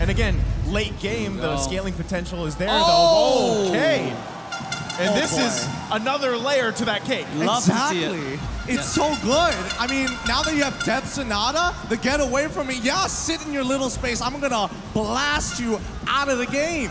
And again, late game, the scaling potential is there, Oh! though. Okay. And this is another layer to that cake. Love to see it. It's so good. I mean, now that you have Death Sonata, the get away from me, yeah, sit in your little space. I'm gonna blast you out of the game.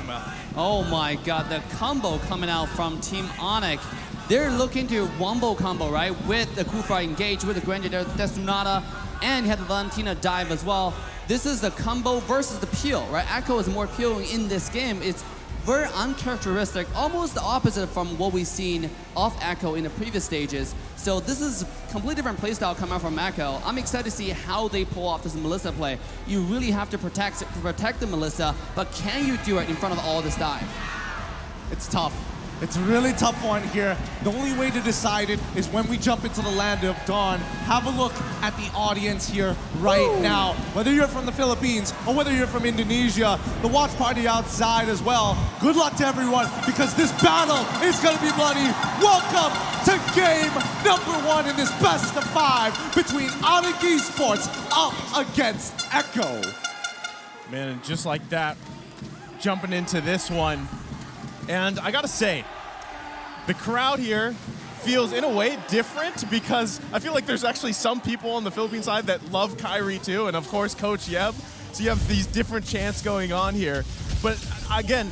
Oh my god, the combo coming out from Team Onic. They're looking to wombo combo, right? With the Kufra engage, with the Granger Death Sonata, and you have the Valentina dive as well. This is the combo versus the peel, right? Echo is more peeling in this game. It's very uncharacteristic, almost the opposite from what we've seen of Echo in the previous stages. So this is a completely different playstyle coming out from Echo. I'm excited to see how they pull off this Melissa play. You really have to protect the Melissa, but can you do it in front of all this dive? It's tough. It's a really tough one here. The only way to decide it is when we jump into the land of dawn. Have a look at the audience here right now. Whether you're from the Philippines or whether you're from Indonesia, the watch party outside as well. Good luck to everyone because this battle is going to be bloody. Welcome to game number 1 in this best of 5 between Onic Esports up against Echo. Man, and just like that, jumping into this one. And I gotta say, the crowd here feels in a way different because I feel like there's actually some people on the Philippine side that love Kyrie too, and of course Coach Yeb. So you have these different chants going on here. But again,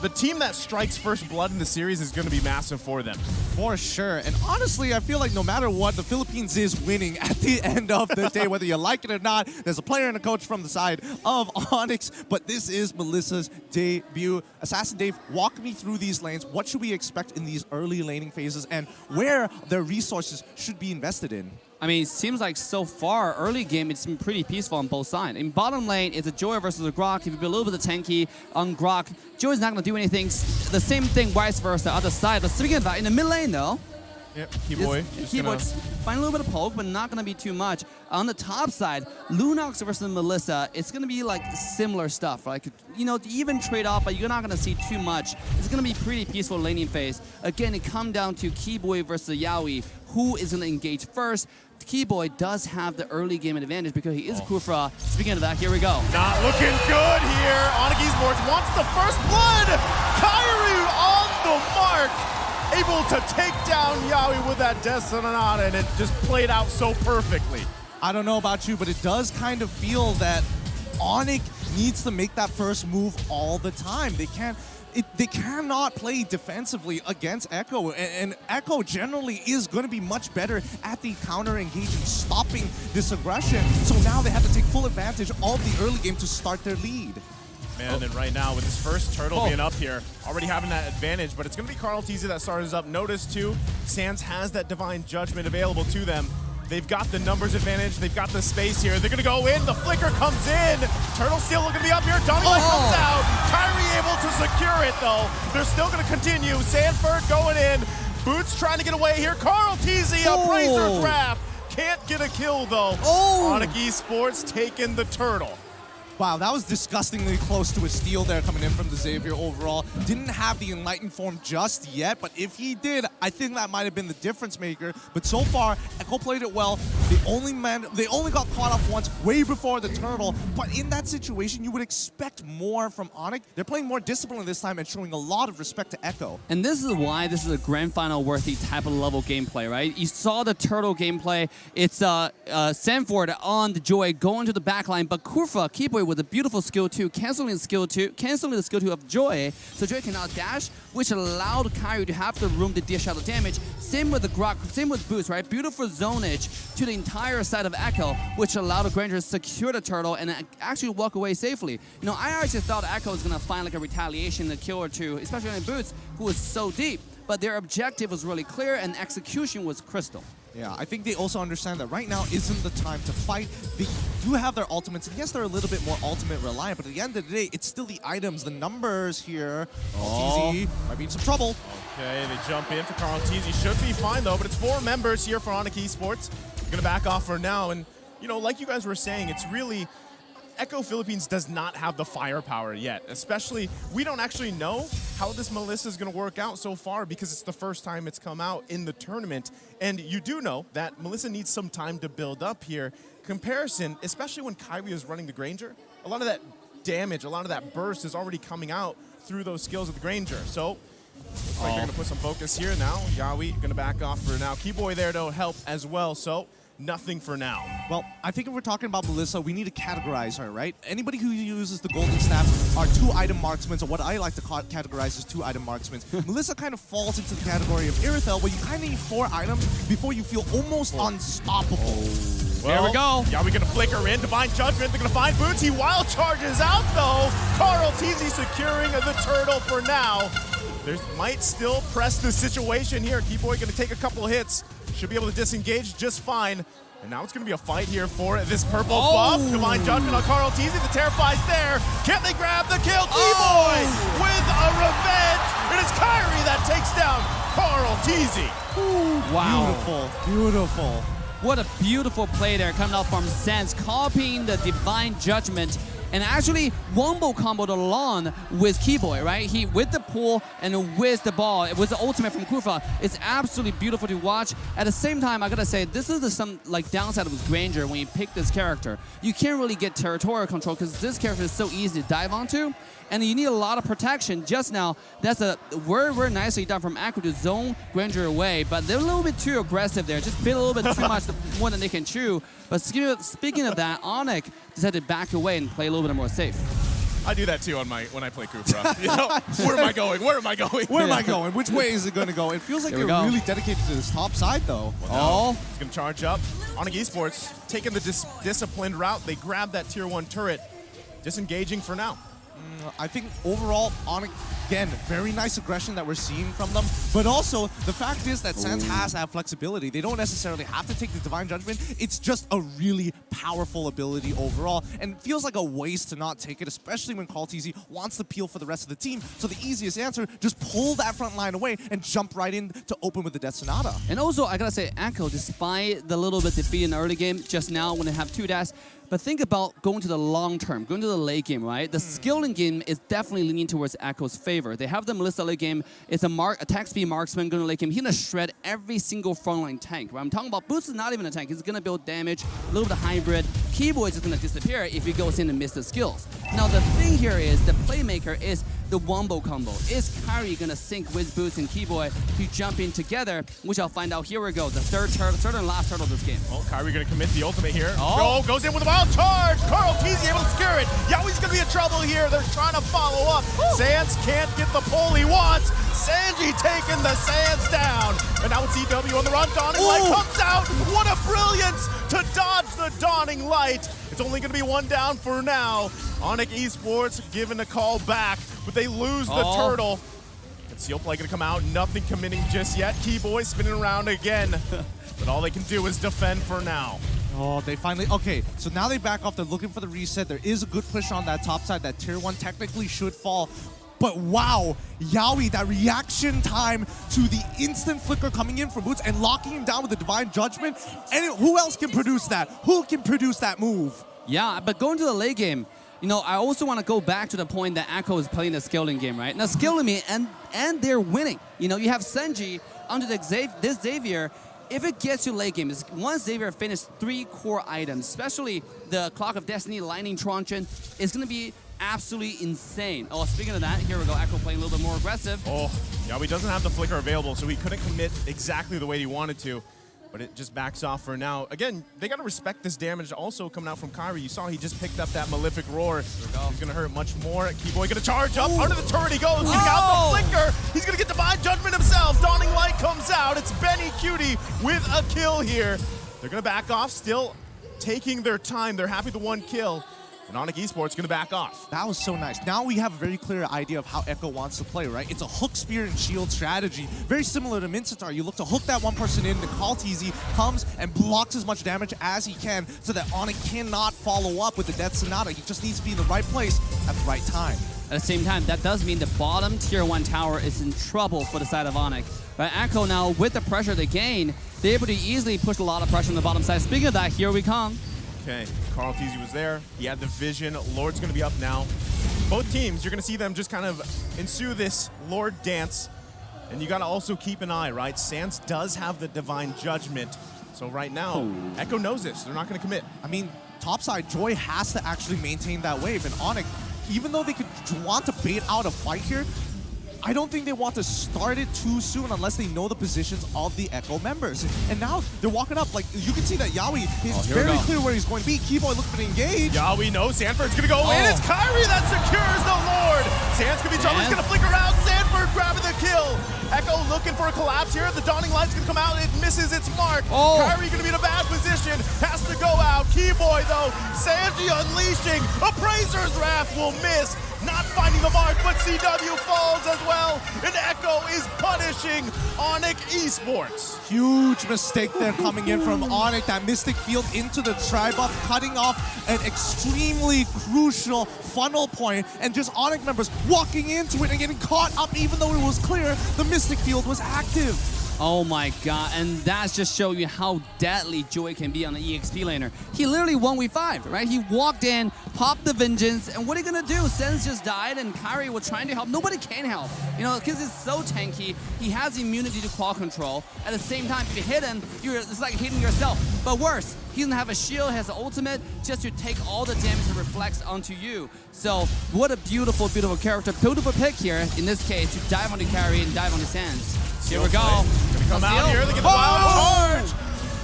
the team that strikes first blood in the series is gonna be massive for them. For sure. And honestly, I feel like no matter what, the Philippines is winning at the end of the day, whether you like it or not. There's a player and a coach from the side of Onyx, but this is Melissa's debut. Assassin Dave, walk me through these lanes. What should we expect in these early laning phases and where their resources should be invested in? I mean, it seems like so far, early game, it's been pretty peaceful on both sides. In bottom lane, it's a Joy versus a Grok. If you be a little bit tanky on Grok, Joy's not going to do anything. The same thing, vice versa, other side. But speaking of that, in the mid lane, though, yep, Keyboy. Find a little bit of poke, but not going to be too much. On the top side, Lunox versus Melissa, it's going to be like similar stuff. Like, you know, even trade off, but you're not going to see too much. It's going to be pretty peaceful laning phase. Again, it comes down to Keyboy versus Yaoi. Who is going to engage first? Keyboy does have the early game advantage because he is Kufra. Speaking of that, here we go. Not looking good here. Onic Esports wants the first blood. Kyrie on the mark. Able to take down Yaoi with that Death Sonata, and it just played out so perfectly. I don't know about you, but it does kind of feel that Onic needs to make that first move all the time. They cannot play defensively against Echo, and Echo generally is going to be much better at the counter-engaging, stopping this aggression. So now they have to take full advantage of the early game to start their lead. Man, and right now with this first turtle being up here, already having that advantage, but it's going to be Carl Teasy that starts us up. Notice too, Sans has that Divine Judgment available to them. They've got the numbers advantage. They've got the space here. They're going to go in. The flicker comes in. Turtle still looking to be up here. Donnie Light comes out. Kyrie able to secure it, though. They're still going to continue. Sanford going in. Boots trying to get away here. Carl Teasy, a Razor's Wrath. Can't get a kill, though. Onic Esports taking the turtle. Wow, that was disgustingly close to a steal there coming in from the Xavier overall. Didn't have the Enlightened form just yet, but if he did, I think that might have been the difference maker. But so far, Echo played it well. They only got caught up once, way before the turtle. But in that situation, you would expect more from Onic. They're playing more discipline this time and showing a lot of respect to Echo. And this is why this is a grand final worthy type of level gameplay, right? You saw the turtle gameplay. It's Sanford on the Joy going to the backline, but Kurfa, Keyboy with a beautiful skill 2, canceling the skill 2 of Joy, so Joy cannot dash, which allowed Kyrie to have the room to dish out the damage. Same with the Grok, same with Boots, right? Beautiful zonage to the entire side of Echo, which allowed the Granger to secure the turtle and actually walk away safely. You know, I actually thought Echo was going to find like a retaliation, a kill or two, especially on Boots, who was so deep. But their objective was really clear and execution was crystal. Yeah, I think they also understand that right now isn't the time to fight. They do have their ultimates, and yes, they're a little bit more ultimate reliant, but at the end of the day, it's still the items, the numbers here. Teasy might be in some trouble. Okay, they jump in for Carl Teasy. Should be fine, though, but it's 4 members here for Onic Esports. Gonna back off for now, and, you know, like you guys were saying, it's really... Echo Philippines does not have the firepower yet, especially we don't actually know how this Melissa is going to work out so far because it's the first time it's come out in the tournament. And you do know that Melissa needs some time to build up here. Comparison, especially when Kyrie is running the Granger, a lot of that damage, a lot of that burst is already coming out through those skills of the Granger. So, looks like they're going to put some focus here now. Yawi going to back off for now. Keyboy there to help as well, so nothing for now. Well, I think if we're talking about Melissa, we need to categorize her, right? Anybody who uses the golden staff are 2-item marksmen, or what I like to categorize as 2-item marksmen. Melissa kind of falls into the category of Irithel, where you kind of need 4 items before you feel almost unstoppable. There we go. Yawi going to flicker in. Divine Judgment. They're going to find Boots. He wild charges out, though. Carl Teasy securing the turtle for now. There might still press the situation here. Keyboy going to take a couple hits. Should be able to disengage just fine. And now it's going to be a fight here for this purple buff. Divine Judgment on Carl Teasy. The Terrify's there. Can they grab the kill? Keyboy with a revenge. It is Kyrie that takes down Carl Teasy. Wow. Beautiful, beautiful. What a beautiful play there coming out from Sans, copying the Divine Judgment and actually wombo comboed along with Keyboy, right? He with the pull and with the ball. It was the ultimate from Kufa. It's absolutely beautiful to watch. At the same time, I gotta say, this is some like downside with Granger when you pick this character. You can't really get territorial control because this character is so easy to dive onto. And you need a lot of protection. Just now, that's a very nicely done from Aqua to zone Granger away, but they're a little bit too aggressive there. Just bit a little bit too much more than they can chew. But speaking of that, Onic decided to back away and play a little bit more safe. I do that too when I play Kufra. You know, where am I going? Where am I going? Where am I going? Which way is it going to go? It feels like they're really dedicated to this top side, though. Well, he's going to charge up. Onic Esports taking the disciplined route. They grab that tier 1 turret, disengaging for now. I think overall, Onic, again, very nice aggression that we're seeing from them. But also, the fact is that Sans has that flexibility. They don't necessarily have to take the Divine Judgment. It's just a really powerful ability overall. And it feels like a waste to not take it, especially when Carl Teasy wants to peel for the rest of the team. So the easiest answer, just pull that front line away and jump right in to open with the Death Sonata. And also, I gotta say, Echo, despite the little bit defeat in the early game, just now when they have 2 dash, but think about going to the long term, going to the late game, right? The skilling game is definitely leaning towards Echo's favor. They have the Melissa late game. It's a attack speed marksman going to late game. He's going to shred every single frontline tank, right? I'm talking about Boots is not even a tank. He's going to build damage, a little bit of hybrid. Keyboy is just going to disappear if he goes in and misses the skills. Now, the thing here is the playmaker is the wombo combo. Is Kyrie going to sync with Boots and Keyboy to jump in together, which I'll find out. Here we go, the third and last turtle of this game. Well, Kyrie going to commit the ultimate here. Goes in with a wild charge. Carl Teasy able to secure it. Yawi's going to be in trouble here. They're trying to follow up. Sans can't get the pull he wants. Sanji taking the Sans down. And now it's EW on the run. Dawning Light comes out. What a brilliance to dodge the Dawning Light. It's only going to be 1 down for now. Onic Esports giving a call back, but they lose the turtle. And Seal Play going to come out. Nothing committing just yet. Keyboy spinning around again. But all they can do is defend for now. Oh, they finally... Okay, so now they back off. They're looking for the reset. There is a good push on that top side. That tier 1 technically should fall. But wow, Yawi, that reaction time to the instant flicker coming in from Boots and locking him down with the Divine Judgment. And who else can produce that? Who can produce that move? Yeah, but going to the late game, you know, I also want to go back to the point that Echo is playing the skilling game, right? Now, skilling me, and they're winning. You know, you have Senji under this Xavier. If it gets to late game, once Xavier finishes 3 core items, especially the Clock of Destiny, Lightning Truncheon, it's going to be absolutely insane. Oh, speaking of that, here we go. Echo playing a little bit more aggressive. Oh, Yawi doesn't have the flicker available, so he couldn't commit exactly the way he wanted to. But it just backs off for now. Again, they got to respect this damage also coming out from Kyrie. You saw he just picked up that Malefic Roar. He's going to hurt much more. Keyboy going to charge up. Under the turret he goes. Getting out the flicker. He's going to get Divine Judgment himself. Dawning Light comes out. It's Benny Cutie with a kill here. They're going to back off, still taking their time. They're happy with the 1 kill. And Onic Esports going to back off. That was so nice. Now we have a very clear idea of how Echo wants to play, right? It's a hook, spear, and shield strategy. Very similar to Mincetar. You look to hook that 1 person in, the Carl Teasy comes and blocks as much damage as he can so that Onic cannot follow up with the Death Sonata. He just needs to be in the right place at the right time. At the same time, that does mean the bottom tier 1 tower is in trouble for the side of Onic. But Echo now, with the pressure they gain, they're able to easily push a lot of pressure on the bottom side. Speaking of that, here we come. Okay, Carl Teasy was there. He had the vision. Lord's going to be up now. Both teams, you're going to see them just kind of ensue this Lord dance. And you got to also keep an eye, right? Sans does have the Divine Judgment. So right now, Echo knows this. They're not going to commit. I mean, topside, Joy has to actually maintain that wave. And Onic, even though they could want to bait out a fight here, I don't think they want to start it too soon unless they know the positions of the Echo members. And now they're walking up. Like, you can see that Yawi is very clear where he's going to be. Keyboy looking to engage. Yawi knows Sanford's going to go in. It's Kyrie that secures the Lord. Sands going to be trouble. He's going to flicker out. Sanford grabbing the kill. Echo looking for a collapse here. The dawning light's going to come out. It misses its mark. Kyrie going to be in a bad position. Has to go out. Keyboy, though. Sanji unleashing. Appraiser's Wrath will miss. Not finding the mark, but CW falls as well. And Echo is punishing Onic Esports. Huge mistake there coming in from Onic. That Mystic Field into the tri-buff, cutting off an extremely crucial funnel point, and just Onic members walking into it and getting caught up even though it was clear the Mystic Field was active. Oh my god, and that's just showing you how deadly Joy can be on the EXP laner. He literally 1v5, right? He walked in, popped the Vengeance, and what are you gonna do? Sense just died, and Kyrie was trying to help. Nobody can help, you know, because it's so tanky. He has immunity to claw control. At the same time, if you hit him, it's like hitting yourself. But worse, he doesn't have a shield, has an ultimate, just to take all the damage that reflects onto you. So, what a beautiful, beautiful character. Beautiful pick here, in this case, to dive onto Kyrie and dive onto Sands. Here we go. Gonna come out here, they get the wild charge,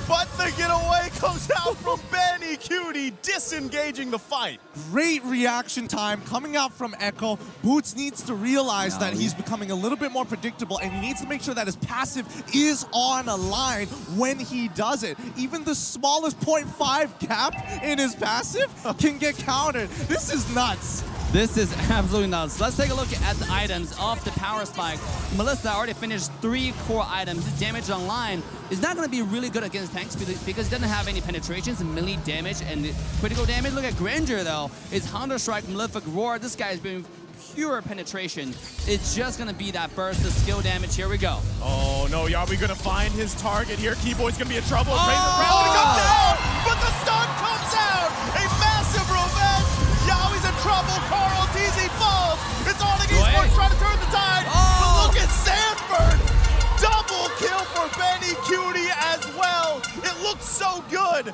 but the getaway comes out from Benny Cutie, disengaging the fight. Great reaction time coming out from Echo. Boots needs to realize that he's becoming a little bit more predictable, and he needs to make sure that his passive is on a line when he does it. Even the smallest 0.5 gap in his passive can get countered. This is nuts. This is absolutely nuts. Let's take a look at the items of the power spike. Melissa already finished 3 core items. The damage online is not going to be really good against tanks because it doesn't have any penetrations, melee damage, and critical damage. Look at Granger, though. It's Hunter Strike, Malefic Roar. This guy is doing pure penetration. It's just going to be that burst of skill damage. Here we go. Oh, no. Yawi going to find his target here. Keyboy's going to be in trouble. Razor's Wrath going to come down, but the stun comes out. A massive revenge. Yawi's in trouble. Carl TZ falls. It's Onic Esports trying to turn the tide. But look at Sanford. Double kill for Benny Cutie as well. It looked so good,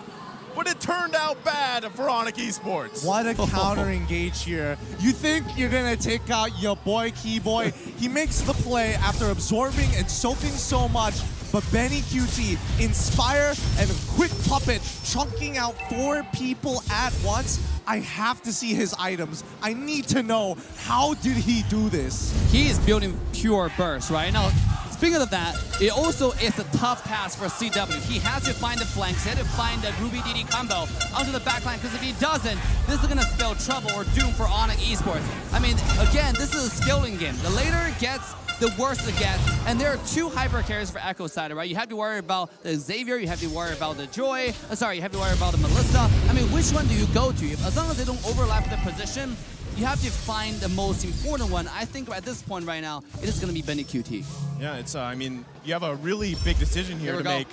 but it turned out bad for Onic Esports. What a counter engage here. You think you're gonna take out your boy Keyboy. He makes the play after absorbing and soaking so much, but Benny QT, Inspire and Quick Puppet chunking out 4 people at once. I have to see his items. I need to know, how did he do this? He is building pure burst right now. Speaking of that, it also is a tough task for CW. He has to find the flanks, he has to find the Ruby DD combo onto the backline, because if he doesn't, this is going to spell trouble or doom for Onic Esports. I mean, again, this is a skilling game. The later it gets, the worse it gets, and there are 2 hyper carries for Echo side, right? You have to worry about the Xavier, you have to worry about the Joy, you have to worry about the Melissa. I mean, which one do you go to? As long as they don't overlap the position, you have to find the most important one. I think at this point right now, it is going to be Benny QT. Yeah, it's, I mean, you have a really big decision here to make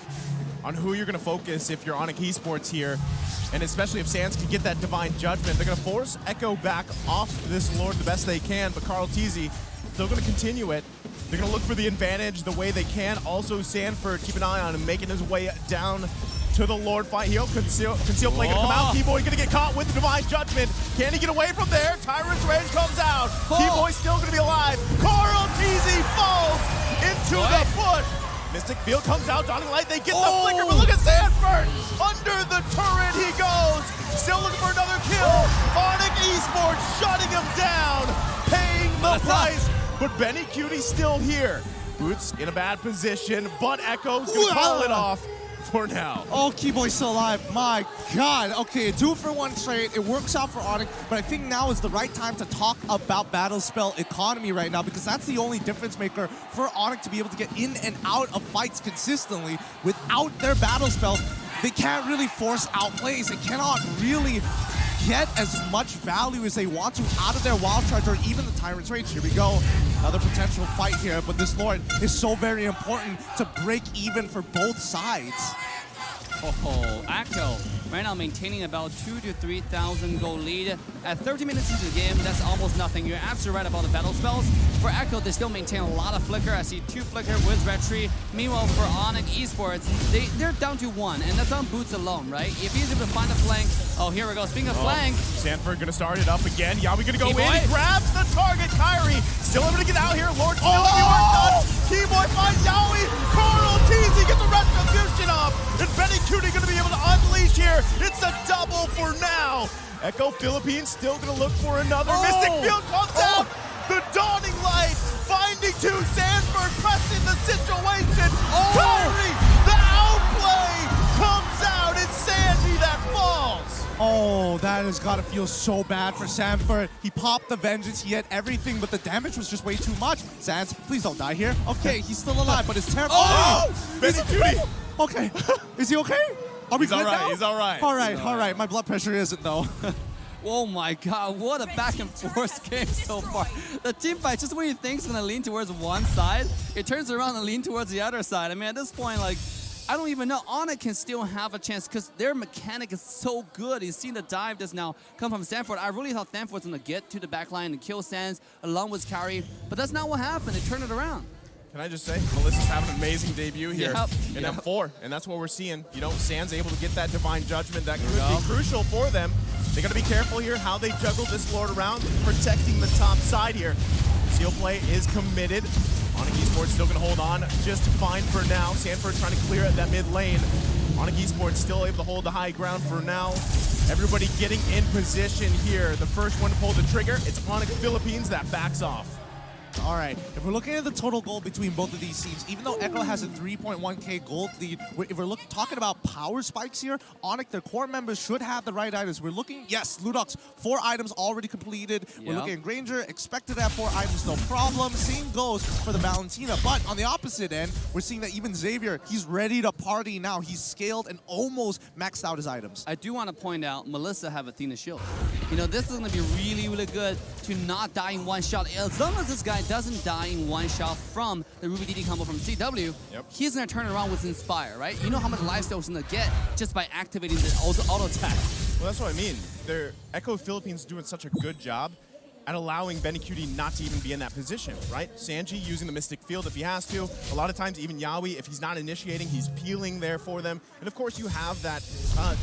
on who you're going to focus if you're Onic Esports here. And especially if Sands can get that Divine Judgment. They're going to force Echo back off this Lord the best they can, but Carl TZ still going to continue it. They're going to look for the advantage the way they can. Also, Sanford, keep an eye on him, making his way down to the Lord fight. He'll conceal play going to come out. Keyboy going to get caught with the Divine Judgment. Can he get away from there? Tyrant's Rage comes out. Keyboy's still going to be alive. Carl TZ falls into the bush. Mystic Field comes out. Dawning Light, they get the flicker, but look at Sanford. Under the turret he goes. Still looking for another kill. Onic Esports shutting him down, paying the price. But Benny Cutie's still here. Boots in a bad position, but Echo's going to call it off for now. Oh, Keyboy's still alive. My God. Okay, 2-for-1 trade. It works out for Onic, but I think now is the right time to talk about battle spell economy right now, because that's the only difference maker for Onic to be able to get in and out of fights consistently. Without their battle spell, they can't really force outplays. They cannot really get as much value as they want to out of their Wild Charge or even the Tyrant's Rage. Here we go. Another potential fight here, but this Lord is so very important to break even for both sides. Oh, Echo Right now, maintaining about 2,000 to 3,000 gold lead. At 30 minutes into the game, that's almost nothing. You're absolutely right about the battle spells. For Echo, they still maintain a lot of flicker. I see 2 flicker with Red Tree. Meanwhile, for Onic Esports, they're down to 1, and that's on Boots alone, right? If he's able to find a flank, oh, here we go. Speaking of flank, Sanford gonna start it up again. Yawi gonna go in. Keyboy. He grabs the target. Kyrie still able to get out here. Lord still gonna be worked on. Keyboy finds Yawi. Carl Teasy gets the retribution up. And Benny Cutie gonna be able to unleash here. It's a double for now. Echo Philippines still gonna look for another. Mystic Field comes out. The dawning light finding 2. Sanford pressing the situation. Kyrie, the outplay comes out. It's Sandy that falls. Oh, that has got to feel so bad for Sanford. He popped the Vengeance, he had everything, but the damage was just way too much. Sans, please don't die here. Okay, he's still alive, but it's terrible. Oh! Benny Cutie! Okay, is he okay? Are we good now? He's all right. All right. My blood pressure isn't, though. oh my god, what a back and forth game so far. The team fight, just when you think it's gonna lean towards one side, it turns around and lean towards the other side. I mean, at this point, like, I don't even know. Onic can still have a chance because their mechanic is so good. You've seen the dive just now come from Sanford. I really thought Sanford was going to get to the backline and kill Sans along with Kyrie, but that's not what happened. They turned it around. Can I just say, Melissa's having an amazing debut here in Yep. M4, and that's what we're seeing. You know, Sans able to get that Divine Judgment. That could be crucial for them. They got to be careful here how they juggle this Lord around, protecting the top side here. Seal play is committed. Onic Esports still going to hold on just fine for now. Sanford trying to clear at that mid lane. Onic Esports still able to hold the high ground for now. Everybody getting in position here. The first one to pull the trigger, it's Onic Philippines that backs off. All right, if we're looking at the total gold between both of these teams, even though Echo has a 3.1k gold lead, if we're talking about power spikes here, Onic, their core members should have the right items. We're looking, yes, Ludox, 4 items already completed. We're looking at Granger, expected to have 4 items, no problem. Same goes for the Valentina, but on the opposite end, we're seeing that even Xavier, he's ready to party now. He's scaled and almost maxed out his items. I do want to point out, Melissa have Athena shield. You know, this is going to be really, really good to not die in one shot. As long as this guy doesn't die in one shot from the Ruby DD combo from CW, he's going to turn around with Inspire, right? You know how much lifesteal he's going to get just by activating the auto attack. Well, that's what I mean. Echo Philippines doing such a good job at allowing Benny Cutie not to even be in that position, right? Sanji using the Mystic Field if he has to. A lot of times, even Yawi, if he's not initiating, he's peeling there for them. And of course, you have that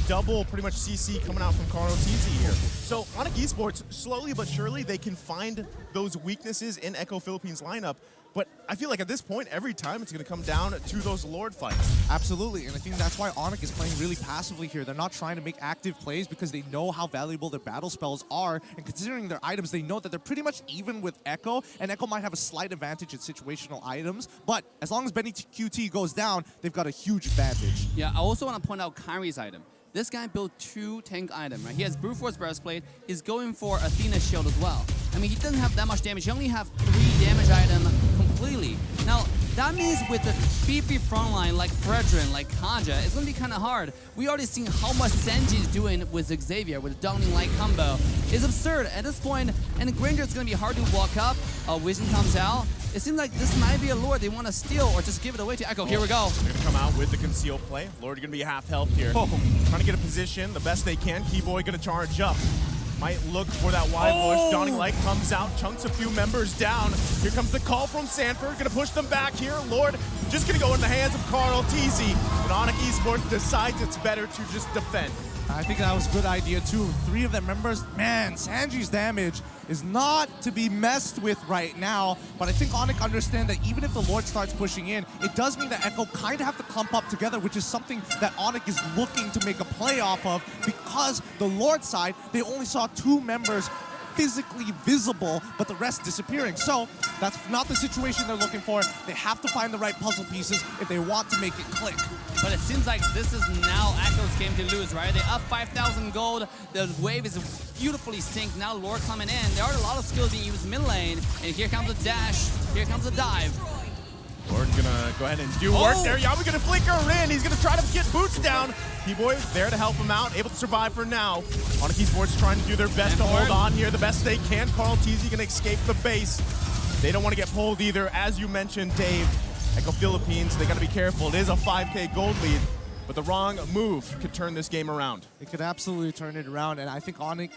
double, pretty much CC coming out from Carl TZ here. So Onic Esports, slowly but surely, they can find those weaknesses in Echo Philippines lineup. But I feel like at this point, every time it's going to come down to those Lord fights. Absolutely, and I think that's why Onic is playing really passively here. They're not trying to make active plays because they know how valuable their battle spells are, and considering their items, they know that they're pretty much even with Echo, and Echo might have a slight advantage in situational items, but as long as Benny QT goes down, they've got a huge advantage. Yeah, I also want to point out Kyrie's item. This guy built 2 tank items, right? He has Brute Force Breastplate. He's going for Athena Shield as well. I mean, he doesn't have that much damage. He only have 3 damage items completely. Now, that means with the beefy frontline like Fredrin, like Kanja, it's going to be kind of hard. We already seen how much Sanji is doing with Xavier with the Downing Light combo. It's absurd at this point, and Granger is going to be hard to walk up. Vision comes out. It seems like this might be a Lord they want to steal or just give it away to Echo. Here we go. They're going to come out with the conceal play. Lord going to be half health here. Trying to get a position the best they can. Keyboy going to charge up. Might look for that wide bush. Dawning Light comes out, chunks a few members down. Here comes the call from Sanford. Going to push them back here. Lord just going to go in the hands of Carl TZ. And Onic Esports decides it's better to just defend. I think that was a good idea too. 3 of their members, man, Sanji's damage is not to be messed with right now, but I think Onic understand that even if the Lord starts pushing in, it does mean that Echo kind of have to clump up together, which is something that Onic is looking to make a play off of, because the Lord side, they only saw 2 members physically visible, but the rest disappearing. So that's not the situation they're looking for. They have to find the right puzzle pieces if they want to make it click. But it seems like this is now Echo's game to lose, right? They up 5,000 gold. The wave is beautifully synced. Now Lord coming in. There are a lot of skills being used mid lane. And here comes a dash. Here comes a dive. Lord's gonna go ahead and do work there. Yawi gonna flicker in. He's gonna try to get boots down. Keyboy there to help him out, able to survive for now. Onic Esports trying to do their best to hold on here the best they can. Carl TZ gonna escape the base. They don't want to get pulled either. As you mentioned, Dave, Echo Philippines, they gotta be careful. It is a 5K gold lead. but the wrong move could turn this game around. It could absolutely turn it around, and I think Onic,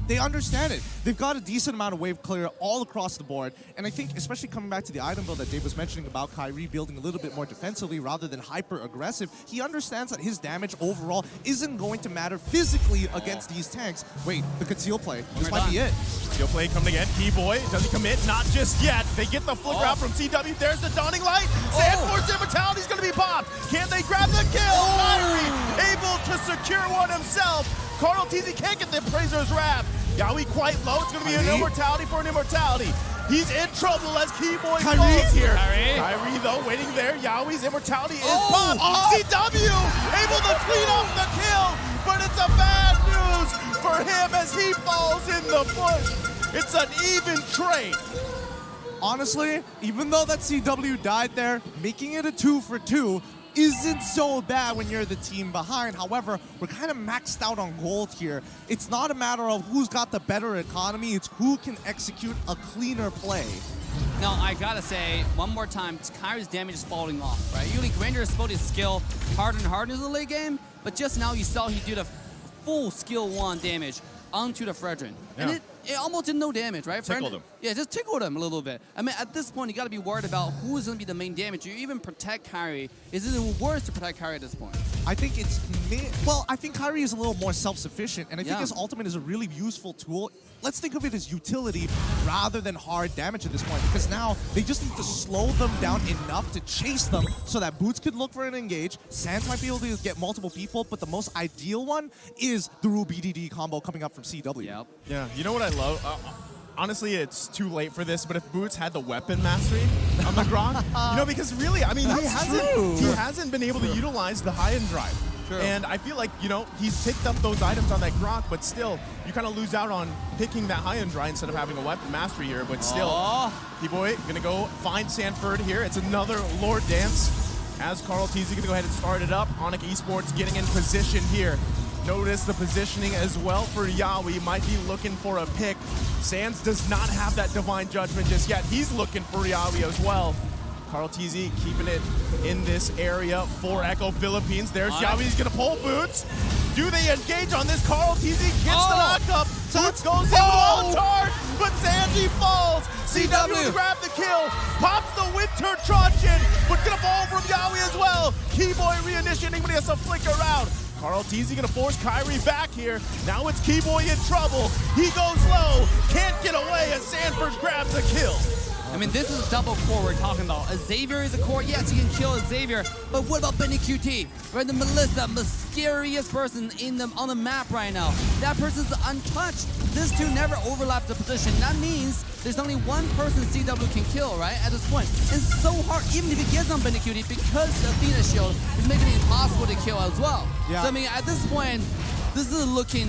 they understand it. They've got a decent amount of wave clear all across the board, and I think especially coming back to the item build that Dave was mentioning about Kyrie building a little bit more defensively rather than hyper-aggressive, he understands that his damage overall isn't going to matter physically against these tanks. Wait, the conceal play. This might be it. Conceal play coming again. Keyboy, does he commit? Not just yet. They get the flicker out from CW. There's the Dawning Light. Sandforce Immortality's going to be popped. Can they grab the kill? Kyrie able to secure one himself. Carl TZ can't get the Appraiser's Wrath. Yawi quite low. It's going to be an Immortality for an Immortality. He's in trouble as Keyboy falls here. Kyrie, though, waiting there. Yawi's Immortality is popped. CW able to clean up the kill, but it's a bad news for him as he falls in the bush. It's an even trade. Honestly, even though that CW died there, making it a 2-for-2 isn't so bad when you're the team behind. However, we're kind of maxed out on gold here. It's not a matter of who's got the better economy, it's who can execute a cleaner play. Now, I gotta say, one more time, Kyrie's damage is falling off, right? Usually, Granger has put his skill harder and harder in the late game, but just now you saw he did a full skill 1 damage onto the Fredrin. And it almost did no damage, right? Tickled him. Yeah, just tickled him a little bit. I mean, at this point, you got to be worried about who's going to be the main damage. You even protect Kyrie. Is it worse to protect Kyrie at this point? I think it's... Well, I think Kyrie is a little more self-sufficient, and I think his ultimate is a really useful tool. Let's think of it as utility rather than hard damage at this point, because now they just need to slow them down enough to chase them so that Boots could look for an engage. Sands might be able to get multiple people, but the most ideal one is the Rule BDD combo coming up from CW. Yep. Yeah, you know what I love? Honestly, it's too late for this, but if Boots had the weapon mastery on the Grok, you know, because really, I mean, he hasn't been able to utilize the high-end drive. And I feel like, you know, he's picked up those items on that Grok, but still, you kind of lose out on picking that high-end drive instead of having a weapon mastery here. But still, T-Boy gonna go find Sanford here. It's another Lord Dance. As Carl TZ gonna go ahead and start it up. Onic Esports getting in position here. Notice the positioning as well for Yawi. Might be looking for a pick. Sands does not have that Divine Judgment just yet. He's looking for Yawi as well. Carl TZ keeping it in this area for Echo Philippines. There's Yawi. He's gonna pull Boots. Do they engage on this? Carl TZ gets the knockup. Boots goes in on charge, but Sanji falls. CW grab the kill, pops the Winter Truncheon, but gonna fall from Yawi as well. Keyboy reinitiating, but he has to flicker out. Carl TZ gonna force Kyrie back here. Now it's Keyboy in trouble. He goes low, can't get away as Sanford grabs the kill. I mean, this is a double core we're talking about. Xavier is a core. Yes, he can kill Xavier, but what about Benny QT? Right, the Melissa, scariest person on the map right now. That person's untouched. These two never overlap the position. That means there's only one person CW can kill, right, at this point. It's so hard, even if he gets on Benny QT, because Athena Shield is making it impossible to kill as well. Yeah. So, I mean, at this point, this is looking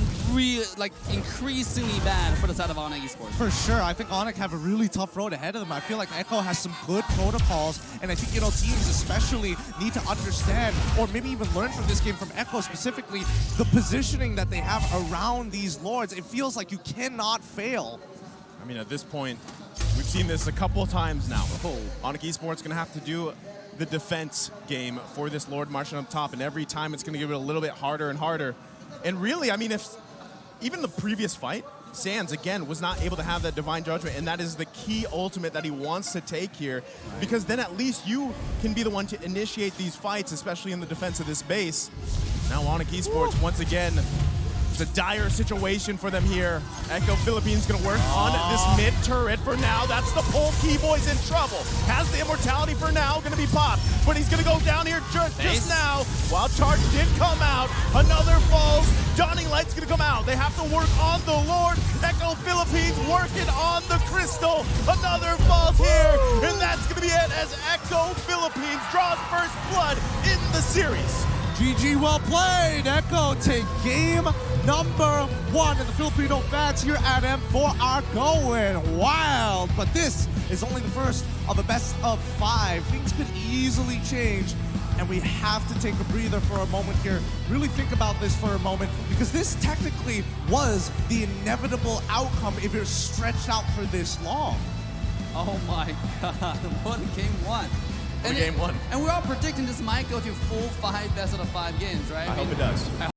increasingly bad for the side of Onic Esports. For sure. I think Onic have a really tough road ahead of them. I feel like Echo has some good protocols, and I think, you know, teams especially need to understand, or maybe even learn from this game, from Echo specifically, the positioning that they have around these lords. It feels like you cannot fail. I mean, at this point, we've seen this a couple of times now. Onic Esports gonna have to do the defense game for this Lord marching up top, and every time it's gonna give it a little bit harder and harder. And really, I mean, if even the previous fight, Sands, again, was not able to have that Divine Judgment, and that is the key ultimate that he wants to take here, because then at least you can be the one to initiate these fights, especially in the defense of this base. Now Onic Esports, once again, it's a dire situation for them here. Echo Philippines gonna work on this mid turret for now. That's the pull. Keyboy's in trouble. Has the Immortality for now, gonna be popped, but he's gonna go down here just now. While Charge did come out, another falls. Dawning Light's gonna come out. They have to work on the Lord. Echo Philippines working on the Crystal. Another falls here, and that's gonna be it as Echo Philippines draws first blood in the series. GG, well played. Echo take game number 1, and the Filipino fans here at M4 are going wild. But this is only the first of a best of 5. Things could easily change, and we have to take a breather for a moment here. Really think about this for a moment, because this technically was the inevitable outcome if you're stretched out for this long. Oh my God, what a game 1. for game one. And we're all predicting this might go to full 5 best out of 5 games, right? I hope it does.